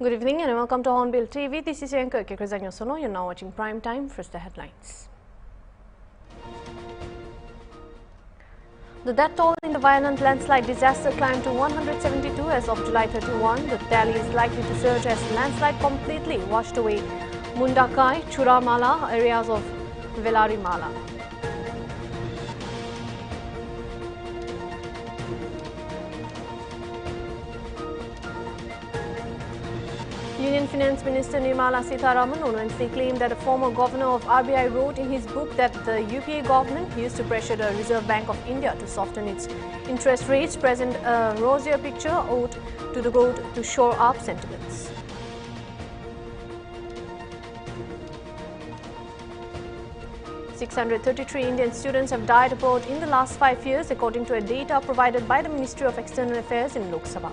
Good evening and welcome to Hornbill TV. This is your anchor, Kekrazanyo Sono. You're now watching Prime Time. First, the headlines. The death toll in the Wayanad landslide disaster climbed to 172 as of July 31. The tally is likely to surge as landslide completely washed away Mundakai, Churamala areas of Velarimala. Union Finance Minister Nirmala Sitharaman on Wednesday claimed that a former governor of RBI wrote in his book that the UPA government used to pressure the Reserve Bank of India to soften its interest rates, present a rosier picture owed to the growth to shore up sentiments. "633 Indian students have died abroad in the last 5 years, according to a data provided by the Ministry of External Affairs in Lok Sabha.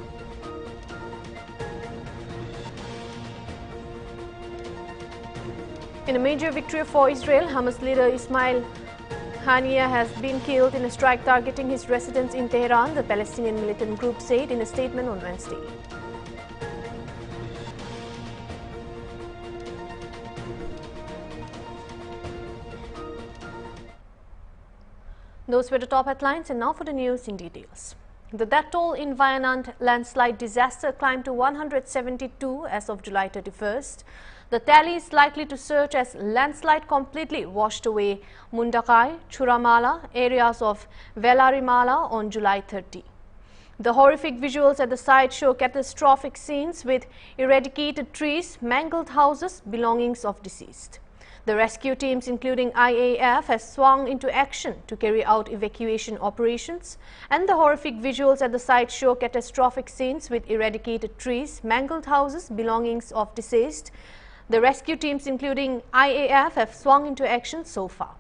In a major victory for Israel, Hamas leader Ismail Haniyeh has been killed in a strike targeting his residence in Tehran, the Palestinian militant group said in a statement on Wednesday. Those were the top headlines, and now for the news in details. The death toll in Wayanad landslide disaster climbed to 172 as of July 31st. The tally is likely to surge as landslide completely washed away Mundakai, Churamala areas of Velarimala on July 30. The horrific visuals at the site show catastrophic scenes with eradicated trees, mangled houses, belongings of deceased. The rescue teams, including IAF, have swung into action to carry out evacuation operations, and the horrific visuals at the site show catastrophic scenes with eradicated trees, mangled houses, belongings of deceased. The rescue teams, including IAF, have swung into action so far.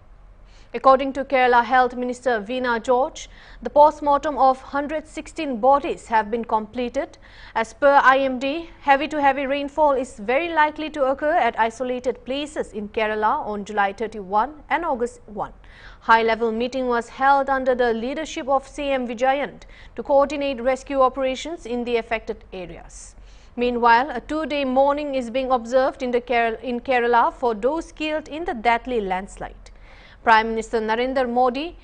According to Kerala Health Minister Veena George, the post-mortem of 116 bodies have been completed. As per IMD, heavy to heavy rainfall is very likely to occur at isolated places in Kerala on July 31 and August 1. High-level meeting was held under the leadership of CM Vijayant to coordinate rescue operations in the affected areas. Meanwhile, a 2-day mourning is being observed in Kerala for those killed in the deadly landslide. Prime Minister Narendra Modi,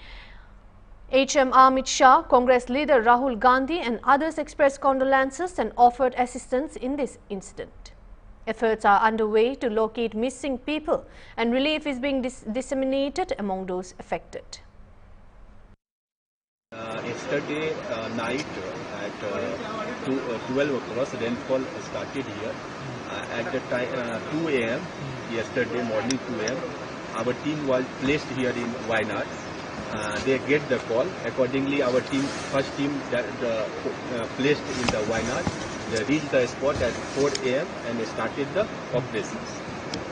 HM Amit Shah, Congress leader Rahul Gandhi and others expressed condolences and offered assistance in this incident. Efforts are underway to locate missing people, and relief is being disseminated among those affected. Yesterday night at 12 o'clock, rainfall started here. At the time 2 a.m. yesterday morning 2 a.m. our team was placed here in Wayanad. They get the call. Accordingly, our team, first team that placed in the Wayanad, they reached the spot at 4 a.m. and started the operations.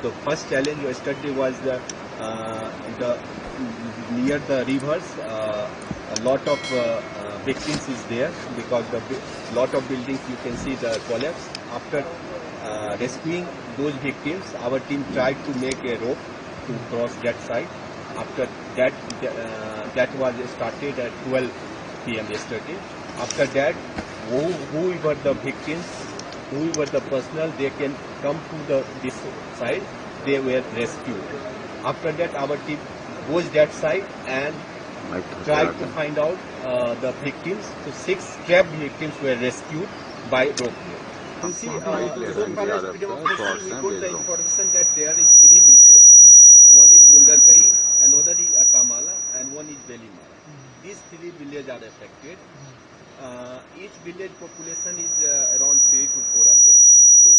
The first challenge yesterday was near the rivers. A lot of victims is there because the lot of buildings you can see the collapse. After rescuing those victims, our team tried to make a rope to cross that side. After that, that was started at 12 p.m. yesterday. After that, whoever the victims, whoever the personnel, they can come to this side, they were rescued. After that, our team goes that side and tried to find out the victims. So 6 trapped victims were rescued by rope. You see, so far as we got the information that there is 3 villages. One is Mundakai, another is Akamala, and one is Velimala. These 3 villages are affected. Each village population is around 300 to 400. So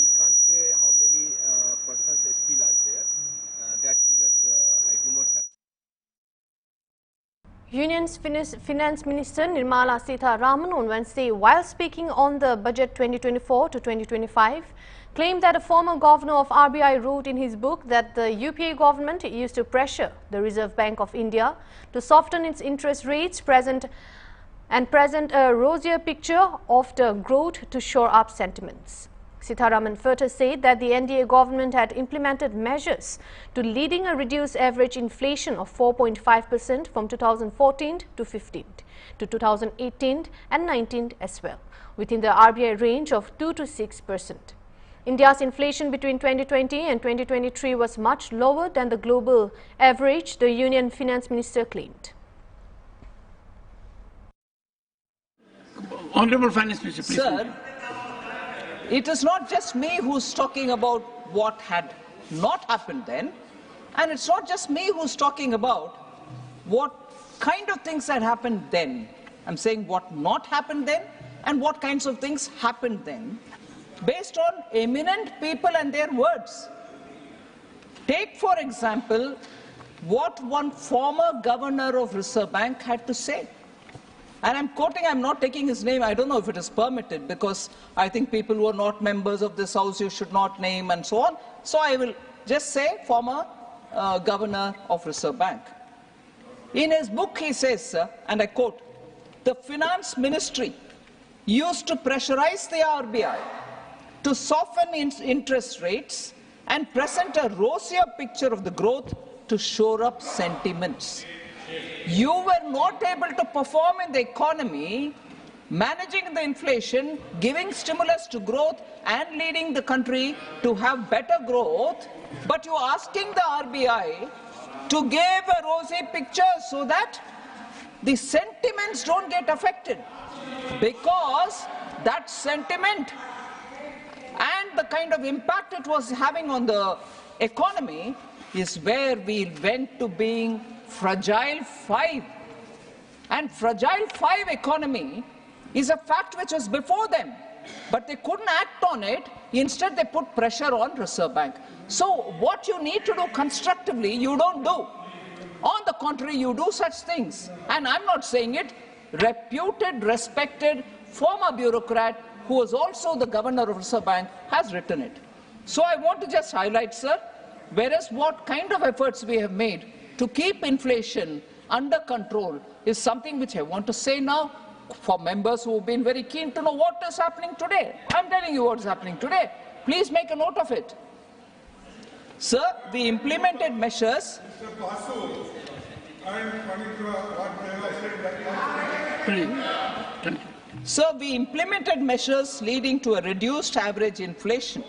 we can't say how many persons still are there. That figures I do not have. Union's Finance Minister Nirmala Sitharaman on Wednesday, while speaking on the budget 2024 to 2025, claimed that a former governor of RBI wrote in his book that the UPA government used to pressure the Reserve Bank of India to soften its interest rates, present a rosier picture of the growth to shore up sentiments. Sitharaman further said that the NDA government had implemented measures to leading a reduced average inflation of 4.5% from 2014 to 15 to 2018 and 19 as well, within the RBI range of 2 to 6%. India's inflation between 2020 and 2023 was much lower than the global average, the Union Finance Minister claimed. Honorable Finance Minister, please. Sir, it is not just me who's talking about what had not happened then, and it's not just me who's talking about what kind of things had happened then. I'm saying what not happened then and what kinds of things happened then, based on eminent people and their words. Take, for example, what one former governor of Reserve Bank had to say. And I'm quoting, I'm not taking his name, I don't know if it is permitted, because I think people who are not members of this house you should not name and so on. So I will just say former governor of Reserve Bank. In his book he says, sir, and I quote, "The finance ministry used to pressurize the RBI to soften interest rates and present a rosier picture of the growth to shore up sentiments. You were not able to perform in the economy, managing the inflation, giving stimulus to growth and leading the country to have better growth, but you are asking the RBI to give a rosy picture so that the sentiments don't get affected, because that sentiment and the kind of impact it was having on the economy is where we went to being fragile 5. And fragile 5 economy is a fact which was before them, but they couldn't act on it. Instead, they put pressure on Reserve Bank. So what you need to do constructively, you don't do. On the contrary, you do such things. And I'm not saying it. Reputed, respected, former bureaucrat who was also the governor of Reserve Bank has written it. So I want to just highlight, sir, whereas what kind of efforts we have made to keep inflation under control is something which I want to say now for members who have been very keen to know what is happening today. I'm telling you what is happening today. Please make a note of it. Sir, we implemented measures. Sir, we implemented measures leading to a reduced average inflation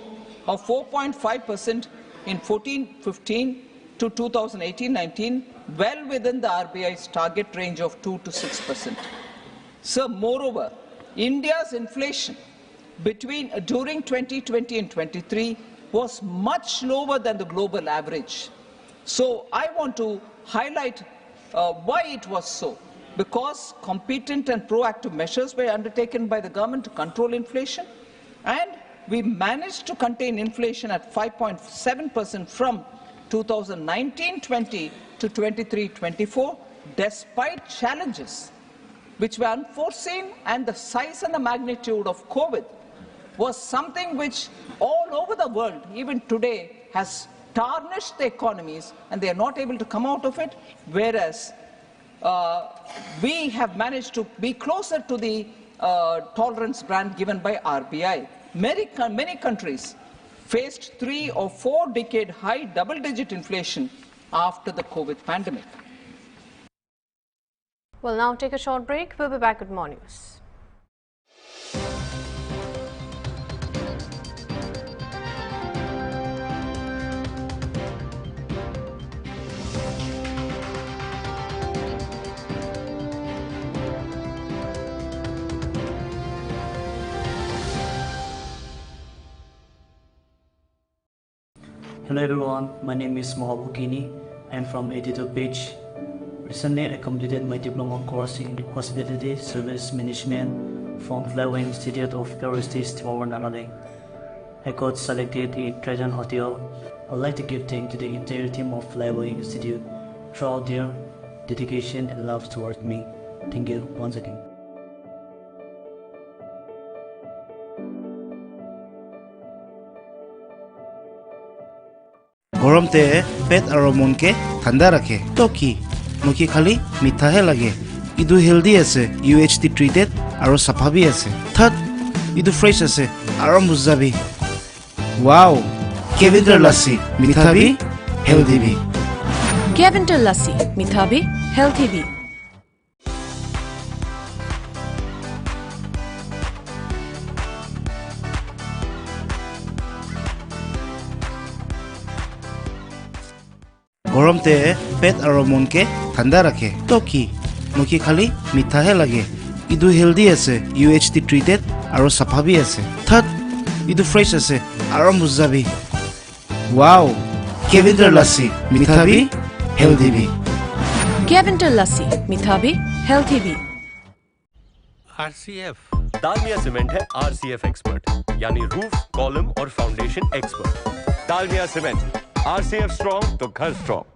of 4.5% in 14-15 to 2018-19, well within the RBI's target range of 2 to 6%. Sir, moreover, India's inflation during 2020 and 23 was much lower than the global average. So I want to highlight why it was so. Because competent and proactive measures were undertaken by the government to control inflation, and we managed to contain inflation at 5.7% from 2019-20 to 23-24, despite challenges which were unforeseen, and the size and the magnitude of COVID was something which all over the world, even today, has tarnished the economies, and they are not able to come out of it, whereas we have managed to be closer to the tolerance band given by RBI. Many countries faced 3 or 4 decade high double-digit inflation after the COVID pandemic. We'll now take a short break. We'll be back with more news. Hello everyone, my name is Mohabukini. I am from 82 Beach. Recently, I completed my diploma course in Hospitality Service Management from Flyway Institute of Prestige, Timor Leste. I got selected in Trajan Hotel. I would like to give thanks to the entire team of Flyway Institute for all their dedication and love towards me. Thank you once again. गरम ते पेट और मन के ठंडा रखे तो की मुखी खाली मीठा है लगे इदु हेल्दी আছে UHT treated और सफा भी আছে थर्ड इदु फ्रेश আছে और मुजाबी Wow! Kevin lassi, mitha bhi, healthy bhi. Kevin lassi, mitha bhi, healthy bhi. গরম তে পেট আৰু মনকে ঠাণ্ডা ৰাখে তো কি মুখি খালি মিঠাহে লাগে ইদু হেলদি আছে UHT ট্ৰিটেড আৰু সাফা বি আছে থাত ইদু ফ্ৰেছ আছে আৰু মুজাবি ওয়াও কেভিন লাসি মিঠা বি হেলদি বি Kevin lassi, mitha bhi, healthy bhi. RCF Dalmia cement है RCF एक्सपर्ट यानी रूफ कॉलम और foundation expert Dalmia cement RCF strong तो घर strong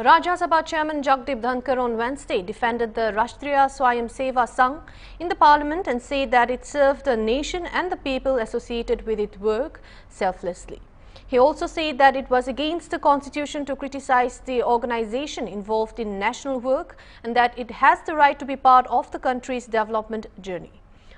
Rajya Sabha Chairman Jagdeep Dhankar on Wednesday defended the Rashtriya Swayam Seva Sangh in the parliament and said that it served the nation and the people associated with its work selflessly. He also said that it was against the constitution to criticize the organization involved in national work and that it has the right to be part of the country's development journey.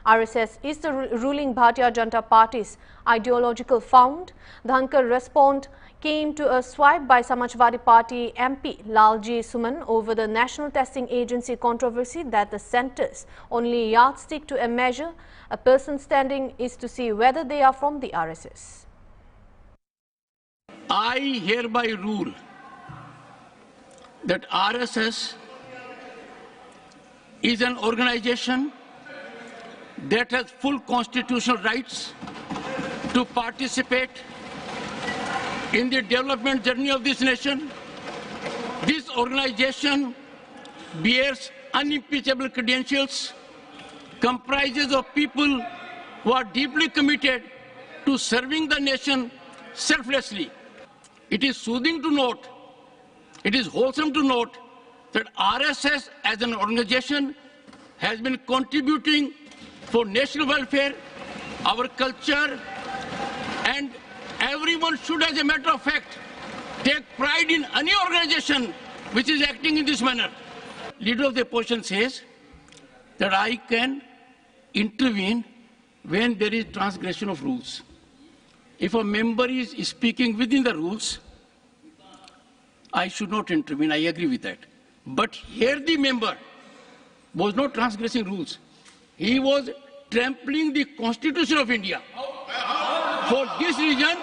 RSS is the ruling Bharatiya Janata Party's ideological found. Dhankar response came to a swipe by Samajwadi Party MP Lalji Suman over the National Testing Agency controversy that the centre's only yardstick to a measure a person standing is to see whether they are from the RSS. I hereby rule that RSS is an organization that has full constitutional rights to participate in the development journey of this nation. This organization bears unimpeachable credentials, comprises of people who are deeply committed to serving the nation selflessly. It is soothing to note, it is wholesome to note that RSS as an organization has been contributing for national welfare, our culture, and everyone should, as a matter of fact, take pride in any organization which is acting in this manner. Leader of the opposition says that I can intervene when there is transgression of rules. If a member is speaking within the rules, I should not intervene. I agree with that. But here the member was not transgressing rules. He was trampling the Constitution of India. For this reason,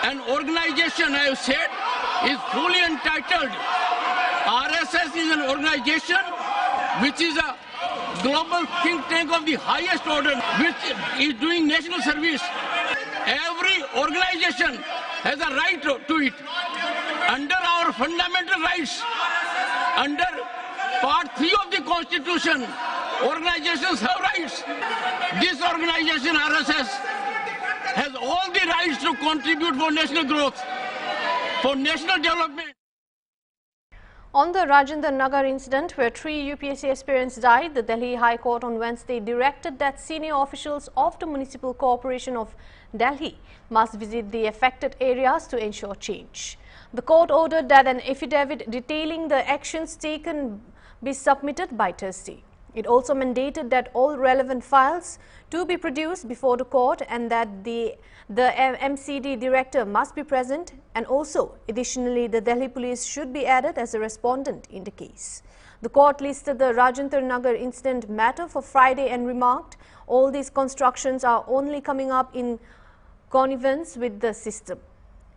an organization, I have said, is fully entitled. RSS is an organization which is a global think tank of the highest order, which is doing national service. Every organization has a right to it. Under our fundamental rights, under Part 3 of the Constitution, organizations have rights. This organization, RSS, has all the rights to contribute for national growth, for national development. On the Rajendra Nagar incident where 3 UPSC aspirants died, the Delhi High Court on Wednesday directed that senior officials of the Municipal Corporation of Delhi must visit the affected areas to ensure change. The court ordered that an affidavit detailing the actions taken be submitted by Thursday. It also mandated that all relevant files to be produced before the court and that the MCD director must be present, and also additionally the Delhi police should be added as a respondent in the case. The court listed the Rajendra Nagar incident matter for Friday and remarked all these constructions are only coming up in connivance with the system.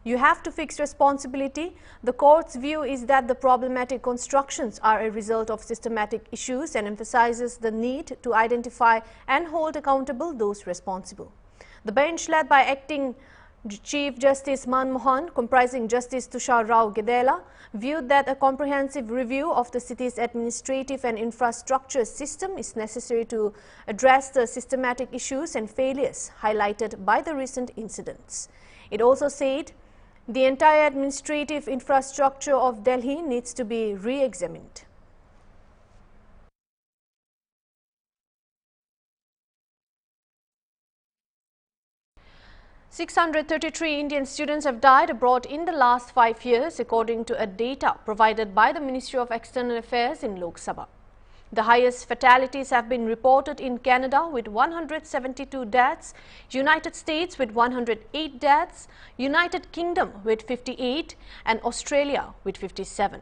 You have to fix responsibility. The court's view is that the problematic constructions are a result of systematic issues and emphasizes the need to identify and hold accountable those responsible. The bench led by acting Chief Justice Manmohan, comprising Justice Tushar Rao Gedela, viewed that a comprehensive review of the city's administrative and infrastructure system is necessary to address the systematic issues and failures highlighted by the recent incidents. It also said the entire administrative infrastructure of Delhi needs to be re-examined. 633 Indian students have died abroad in the last 5 years, according to a data provided by the Ministry of External Affairs in Lok Sabha. The highest fatalities have been reported in Canada with 172 deaths, United States with 108 deaths, United Kingdom with 58 and Australia with 57.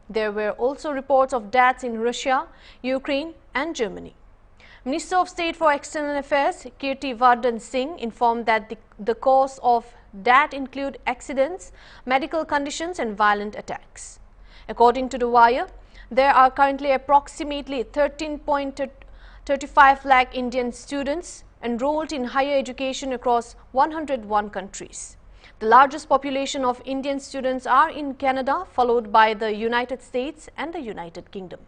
There were also reports of deaths in Russia, Ukraine and Germany. Minister of State for External Affairs Kirti Vardhan Singh informed that the cause of death include accidents, medical conditions and violent attacks. According to The Wire, there are currently approximately 13.35 lakh Indian students enrolled in higher education across 101 countries. The largest population of Indian students are in Canada, followed by the United States and the United Kingdom.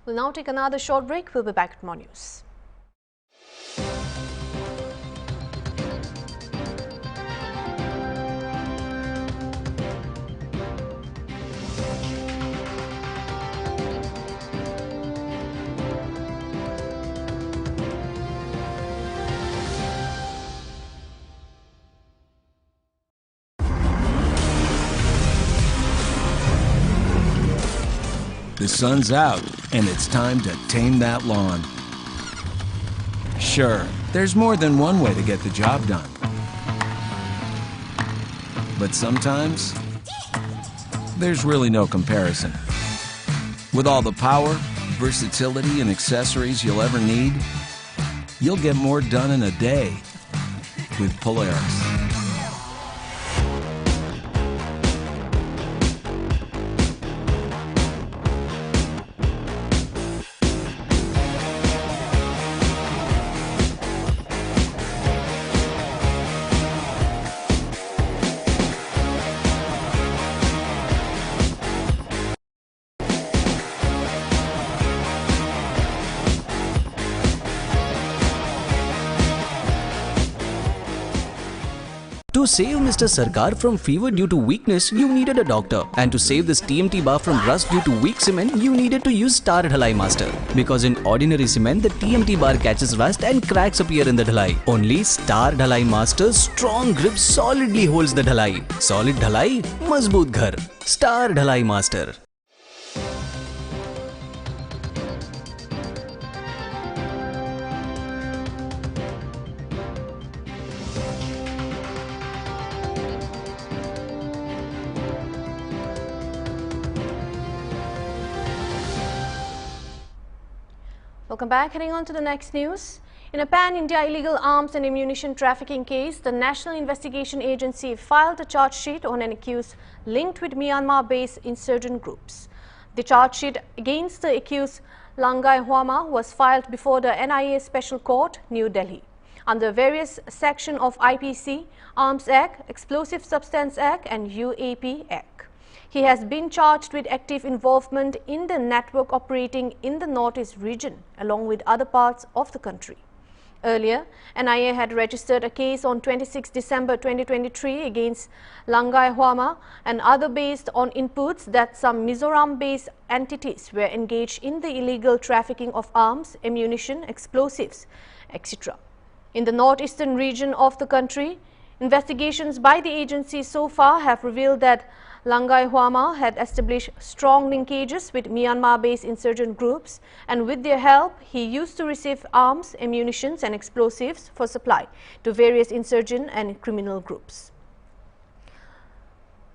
We'll now take another short break. We'll be back with more news. The sun's out, and it's time to tame that lawn. Sure, there's more than one way to get the job done. But sometimes, there's really no comparison. With all the power, versatility, and accessories you'll ever need, you'll get more done in a day with Polaris. To save Mr. Sarkar from fever due to weakness, you needed a doctor. And to save this TMT bar from rust due to weak cement, you needed to use Star Dhalai Master. Because in ordinary cement, the TMT bar catches rust and cracks appear in the dhalai. Only Star Dhalai Master's strong grip solidly holds the dhalai. Solid dhalai, mazboot ghar. Star Dhalai Master. Welcome back. Heading on to the next news. In a pan-India illegal arms and ammunition trafficking case, the National Investigation Agency filed a charge sheet on an accused linked with Myanmar-based insurgent groups. The charge sheet against the accused Langai Huama was filed before the NIA Special Court, New Delhi, under various sections of IPC, Arms Act, Explosive Substance Act and UAP Act. He has been charged with active involvement in the network operating in the Northeast region, along with other parts of the country. Earlier, NIA had registered a case on 26 December 2023 against Langai Huama and other based on inputs that some Mizoram-based entities were engaged in the illegal trafficking of arms, ammunition, explosives, etc. In the northeastern region of the country, investigations by the agency so far have revealed that Langai Huama had established strong linkages with Myanmar-based insurgent groups, and with their help, he used to receive arms, ammunition and explosives for supply to various insurgent and criminal groups.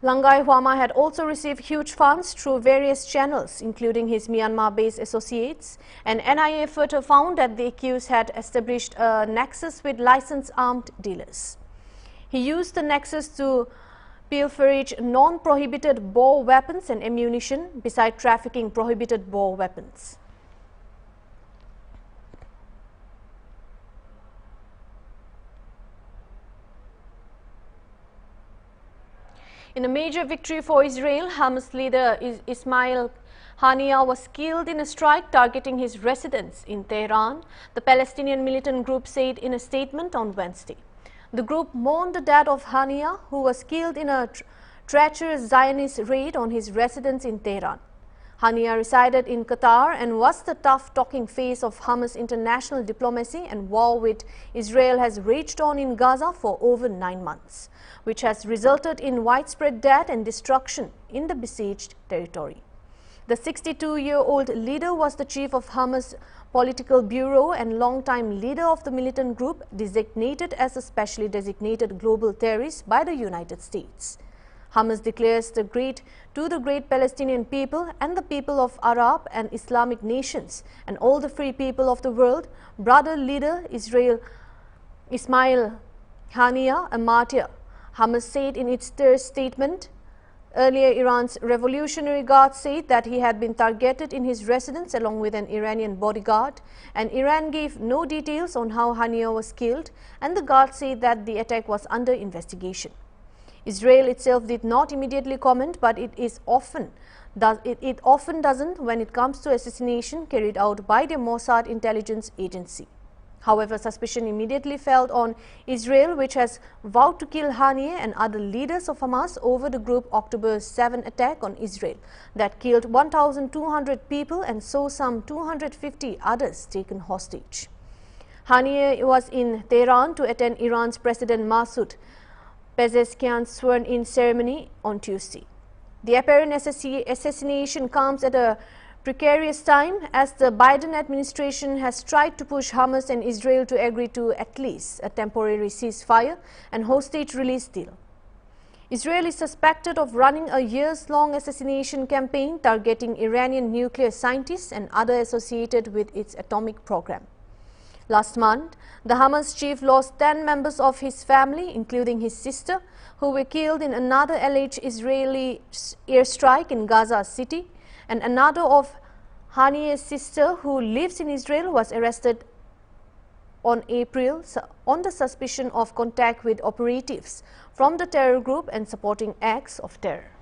Langai Huama had also received huge funds through various channels, including his Myanmar-based associates, and NIA further found that the accused had established a nexus with licensed armed dealers. He used the nexus to pilferage non-prohibited bore weapons and ammunition, beside trafficking prohibited bore weapons. In a major victory for Israel, Hamas leader Ismail Haniyeh was killed in a strike targeting his residence in Tehran, the Palestinian militant group said in a statement on Wednesday. The group mourned the death of Haniyeh, who was killed in a treacherous Zionist raid on his residence in Tehran. Hania resided in Qatar and was the tough-talking face of Hamas international diplomacy, and war with Israel has raged on in Gaza for over 9 months, which has resulted in widespread death and destruction in the besieged territory. The 62-year-old leader was the chief of Hamas political bureau and longtime leader of the militant group, designated as a specially designated global terrorist by the United States. Hamas declares to the great Palestinian people and the people of Arab and Islamic nations and all the free people of the world, brother leader Ismail Haniya a martyr, Hamas said in its third statement. Earlier, Iran's Revolutionary Guard said that he had been targeted in his residence along with an Iranian bodyguard, and Iran gave no details on how Haniya was killed, and the guard said that the attack was under investigation. Israel itself did not immediately comment, but it often doesn't when it comes to assassination carried out by the Mossad intelligence agency. However, suspicion immediately fell on Israel, which has vowed to kill Haniya and other leaders of Hamas over the group October 7 attack on Israel that killed 1,200 people and saw some 250 others taken hostage. Haniya was in Tehran to attend Iran's President Masoud Pezeshkian's sworn-in ceremony on Tuesday. The apparent assassination comes at a precarious time as the Biden administration has tried to push Hamas and Israel to agree to at least a temporary ceasefire and hostage release deal. Israel is suspected of running a years-long assassination campaign targeting Iranian nuclear scientists and others associated with its atomic program. Last month, the Hamas chief lost 10 members of his family, including his sister, who were killed in another alleged Israeli airstrike in Gaza City, and another of Haniya's sister, who lives in Israel, was arrested on April on the suspicion of contact with operatives from the terror group and supporting acts of terror.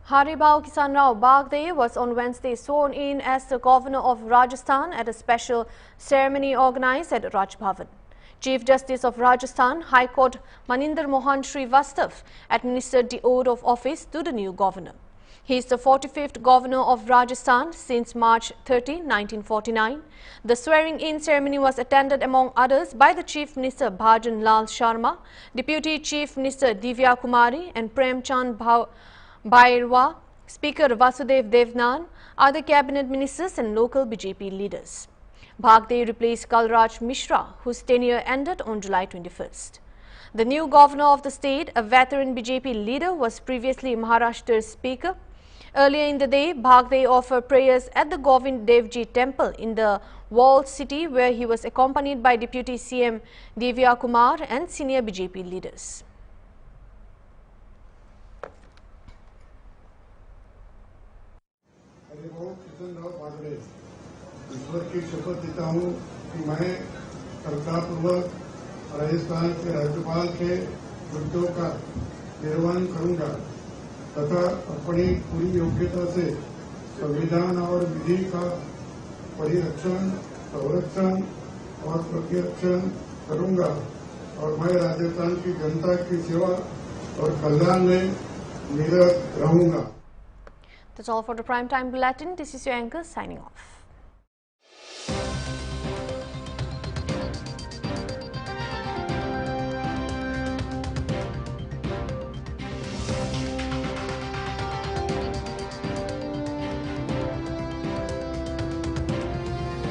Haribao Kisanrao Bagde was on Wednesday sworn in as the governor of Rajasthan at a special ceremony organized at Raj Bhavan. Chief Justice of Rajasthan High Court Maninder Mohan Srivastav administered the oath of office to the new governor. He is the 45th governor of Rajasthan since March 30, 1949. The swearing-in ceremony was attended among others by the Chief Minister Bhajan Lal Sharma, Deputy Chief Minister Divya Kumari and Prem Chand Bhairwa, Speaker Vasudev Devnan, other cabinet ministers and local BJP leaders. Bagde replaced Kalraj Mishra, whose tenure ended on July 21st. The new governor of the state, a veteran BJP leader, was previously Maharashtra's speaker. Earlier in the day, Bagde offered prayers at the Govind Devji temple in the walled city, where he was accompanied by Deputy CM Divya Kumar and senior BJP leaders. ईश्वर की शपथ देता हूँ कि मैं श्रद्धापूर्वक राजस्थान के राज्यपाल के कर्तव्यों का निर्वहन करूंगा तथा अपनी पूरी योग्यता से संविधान और विधि का परिरक्षण, संरक्षण और प्रतिरक्षण करूंगा और मैं राजस्थान की जनता की सेवा और कल्याण में निरत रहूंगा. That's all for the Prime Time Bulletin. This is your anchor signing off.